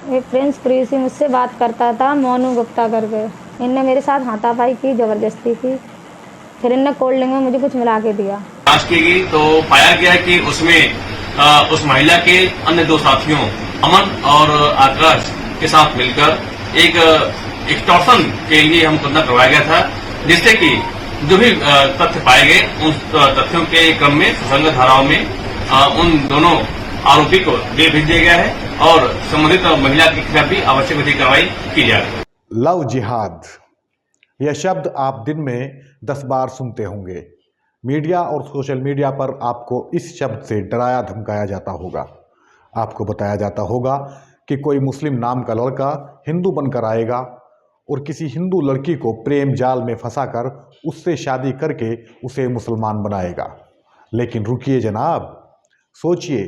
एक प्रिंस कृषि मुझसे बात करता था, मोनू गुप्ता करके। इनने मेरे साथ हाथापाई की, जबरदस्ती की। फिर इनने कोल्ड ड्रिंक में मुझे कुछ मिला के दिया। जांच की गई तो पाया गया कि उसमें उस महिला के अन्य दो साथियों अमन और आकाश के साथ मिलकर एक एक्सटॉर्शन के लिए हम मुकदमा करवाया गया था, जिससे कि जो भी तथ्य पाए गए उन तथ्यों के क्रम में सुसंगत धाराओं में उन दोनों आरोपी को जेल भेज दिया गया है और संबंधित महिला के खिलाफ भी आवश्यक विधिक कार्रवाई की जा रही है। लव जिहाद, यह शब्द आप दिन में 10 बार सुनते होंगे। मीडिया और सोशल मीडिया पर आपको इस शब्द से डराया धमकाया जाता होगा। आपको बताया जाता होगा कि कोई मुस्लिम नाम का लड़का हिंदू बनकर आएगा और किसी हिंदू लड़की को प्रेम जाल में फंसाकर उससे शादी करके उसे मुसलमान बनाएगा। लेकिन रुकिए जनाब, सोचिए,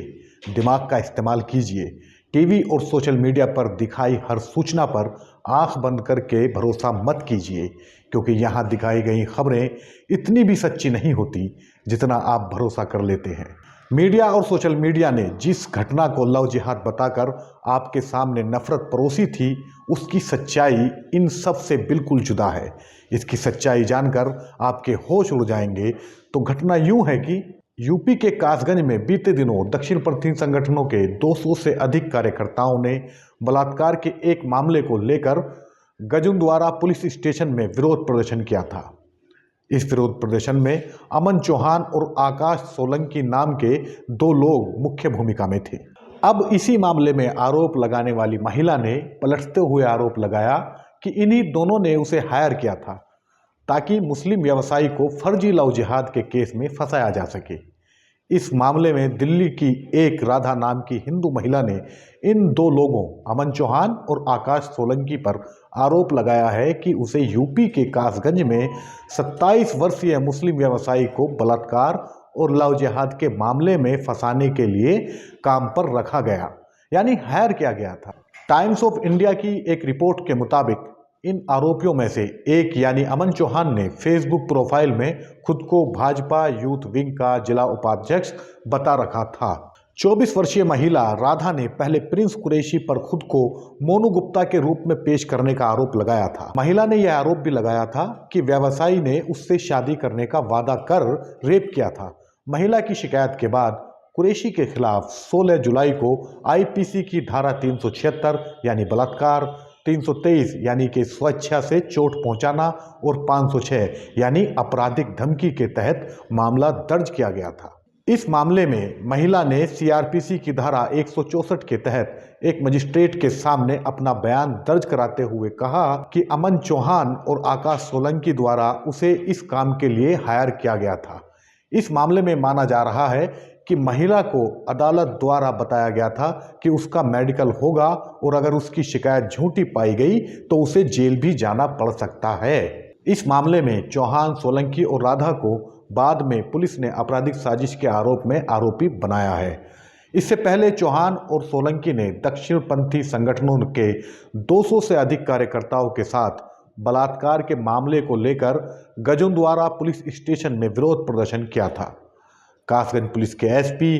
दिमाग का इस्तेमाल कीजिए। टीवी और सोशल मीडिया पर दिखाई हर सूचना पर आंख बंद करके भरोसा मत कीजिए, क्योंकि यहाँ दिखाई गई खबरें इतनी भी सच्ची नहीं होती जितना आप भरोसा कर लेते हैं। मीडिया और सोशल मीडिया ने जिस घटना को लव जिहाद बताकर आपके सामने नफरत परोसी थी, उसकी सच्चाई इन सब से बिल्कुल जुदा है। इसकी सच्चाई जानकर आपके होश उड़ जाएंगे। तो घटना यूं है कि यूपी के कासगंज में बीते दिनों दक्षिणपंथी संगठनों के 200 से अधिक कार्यकर्ताओं ने बलात्कार के एक मामले को लेकर गजुंदवारा पुलिस स्टेशन में विरोध प्रदर्शन किया था। इस विरोध प्रदर्शन में अमन चौहान और आकाश सोलंकी नाम के 2 लोग मुख्य भूमिका में थे। अब इसी मामले में आरोप लगाने वाली महिला ने पलटते हुए आरोप लगाया कि इन्हीं दोनों ने उसे हायर किया था ताकि मुस्लिम व्यवसायी को फर्जी लव जिहाद के केस में फंसाया जा सके। इस मामले में दिल्ली की एक राधा नाम की हिंदू महिला ने इन 2 लोगों अमन चौहान और आकाश सोलंकी पर आरोप लगाया है कि उसे यूपी के कासगंज में 27 वर्षीय मुस्लिम व्यवसायी को बलात्कार और लव जिहाद के मामले में फंसाने के लिए काम पर रखा गया, यानी हायर किया गया था। टाइम्स ऑफ इंडिया की एक रिपोर्ट के मुताबिक इन आरोपियों में से एक यानी अमन चौहान ने फेसबुक प्रोफाइल में खुद को भाजपा यूथ विंग का जिला उपाध्यक्ष बता रखा था। 24 वर्षीय महिला राधा ने पहले प्रिंस कुरैशी पर खुद को मोनू गुप्ता के रूप में पेश करने का आरोप लगाया था। महिला ने यह आरोप भी लगाया था कि व्यवसायी ने उससे शादी करने का वादा कर रेप किया था। महिला की शिकायत के बाद कुरैशी के खिलाफ 16 जुलाई को आईपीसी की धारा 376 यानी बलात्कार, 323 यानी कि स्वेच्छा से चोट पहुंचाना और 506 यानी आपराधिक धमकी के तहत मामला दर्ज किया गया था। इस मामले में महिला ने सीआरपीसी की धारा 164 के तहत एक मजिस्ट्रेट के सामने अपना बयान दर्ज कराते हुए कहा कि अमन चौहान और आकाश सोलंकी द्वारा उसे इस काम के लिए हायर किया गया था। इस मामले में माना जा रहा है कि महिला को अदालत द्वारा बताया गया था कि उसका मेडिकल होगा और अगर उसकी शिकायत झूठी पाई गई तो उसे जेल भी जाना पड़ सकता है। इस मामले में चौहान, सोलंकी और राधा को बाद में पुलिस ने आपराधिक साजिश के आरोप में आरोपी बनाया है। इससे पहले चौहान और सोलंकी ने दक्षिणपंथी संगठनों के 200 से अधिक कार्यकर्ताओं के साथ बलात्कार के मामले को लेकर गजुंदवारा पुलिस स्टेशन में विरोध प्रदर्शन किया था। कासगंज पुलिस के एसपी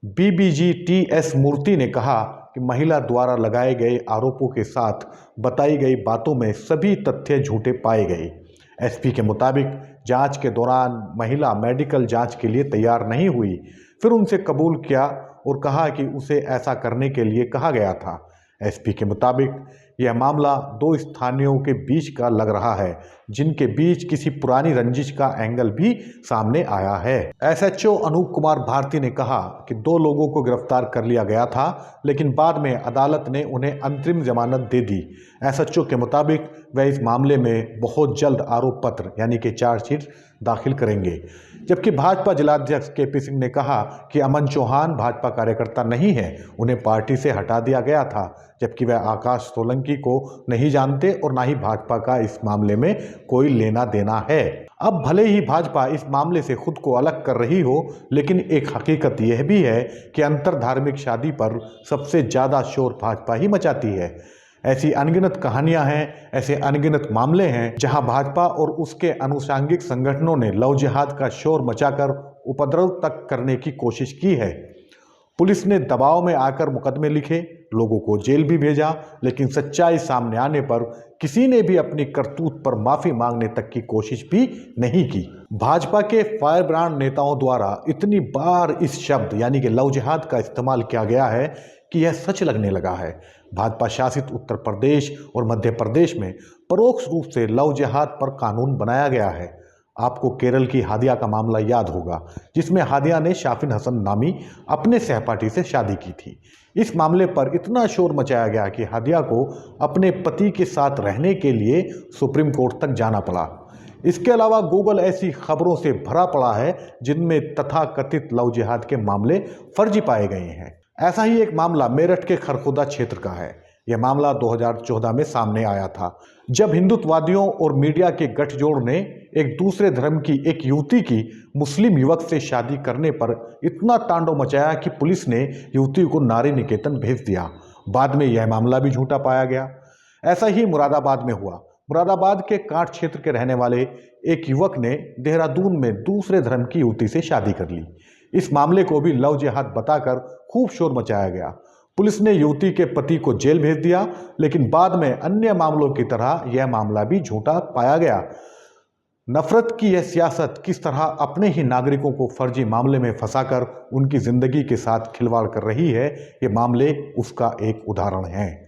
बीबीजी टीएस मूर्ति ने कहा कि महिला द्वारा लगाए गए आरोपों के साथ बताई गई बातों में सभी तथ्य झूठे पाए गए। एसपी के मुताबिक जांच के दौरान महिला मेडिकल जांच के लिए तैयार नहीं हुई, फिर उनसे कबूल किया और कहा कि उसे ऐसा करने के लिए कहा गया था। एसपी के मुताबिक यह मामला 2 स्थानीयों के बीच का लग रहा है, जिनके बीच किसी पुरानी रंजिश का एंगल भी सामने आया है। एसएचओ अनूप कुमार भारती ने कहा कि 2 लोगों को गिरफ्तार कर लिया गया था, लेकिन बाद में अदालत ने उन्हें अंतरिम जमानत दे दी। एसएचओ के मुताबिक वह इस मामले में बहुत जल्द आरोप पत्र यानी कि चार्जशीट दाखिल करेंगे। जबकि भाजपा जिलाध्यक्ष केपी सिंह ने कहा कि अमन चौहान भाजपा कार्यकर्ता नहीं है, उन्हें पार्टी से हटा दिया गया था, जबकि वह आकाश सोलंकी को नहीं जानते और ना ही भाजपा का इस मामले में कोई लेना देना है। अब भले ही भाजपा इस मामले से खुद को अलग कर रही हो, लेकिन एक हकीकत यह भी है कि अंतर धार्मिक शादी पर सबसे ज़्यादा शोर भाजपा ही मचाती है। ऐसी अनगिनत कहानियां हैं, ऐसे अनगिनत मामले हैं जहां भाजपा और उसके अनुषांगिक संगठनों ने लव जिहाद का शोर मचाकर उपद्रव तक करने की कोशिश की है। पुलिस ने दबाव में आकर मुकदमे लिखे, लोगों को जेल भी भेजा, लेकिन सच्चाई सामने आने पर किसी ने भी अपनी करतूत पर माफी मांगने तक की कोशिश भी नहीं की। भाजपा के फायर ब्रांड नेताओं द्वारा इतनी बार इस शब्द यानी कि लव जिहाद का इस्तेमाल किया गया है कि यह सच लगने लगा है। भाजपा शासित उत्तर प्रदेश और मध्य प्रदेश में परोक्ष रूप से लव जिहाद पर कानून बनाया गया है। आपको केरल की हादिया का मामला याद होगा, जिसमें हादिया ने शाफिन हसन नामी अपने सहपाठी से शादी की थी। इस मामले पर इतना शोर मचाया गया कि हादिया को अपने पति के साथ रहने के लिए सुप्रीम कोर्ट तक जाना पड़ा। इसके अलावा गूगल ऐसी खबरों से भरा पड़ा है जिनमें तथाकथित लव जिहाद के मामले फर्जी पाए गए हैं। ऐसा ही एक मामला मेरठ के खरखोदा क्षेत्र का है। यह मामला 2014 में सामने आया था, जब हिंदुत्ववादियों और मीडिया के गठजोड़ ने एक दूसरे धर्म की एक युवती की मुस्लिम युवक से शादी करने पर इतना तांडव मचाया कि पुलिस ने युवती को नारी निकेतन भेज दिया। बाद में यह मामला भी झूठा पाया गया। ऐसा ही मुरादाबाद में हुआ। मुरादाबाद के कांट क्षेत्र के रहने वाले एक युवक ने देहरादून में दूसरे धर्म की युवती से शादी कर ली। इस मामले को भी लव जिहाद बताकर खूब शोर मचाया गया। पुलिस ने युवती के पति को जेल भेज दिया, लेकिन बाद में अन्य मामलों की तरह यह मामला भी झूठा पाया गया। नफरत की यह सियासत किस तरह अपने ही नागरिकों को फर्जी मामले में फंसाकर उनकी जिंदगी के साथ खिलवाड़ कर रही है, ये मामले उसका एक उदाहरण है।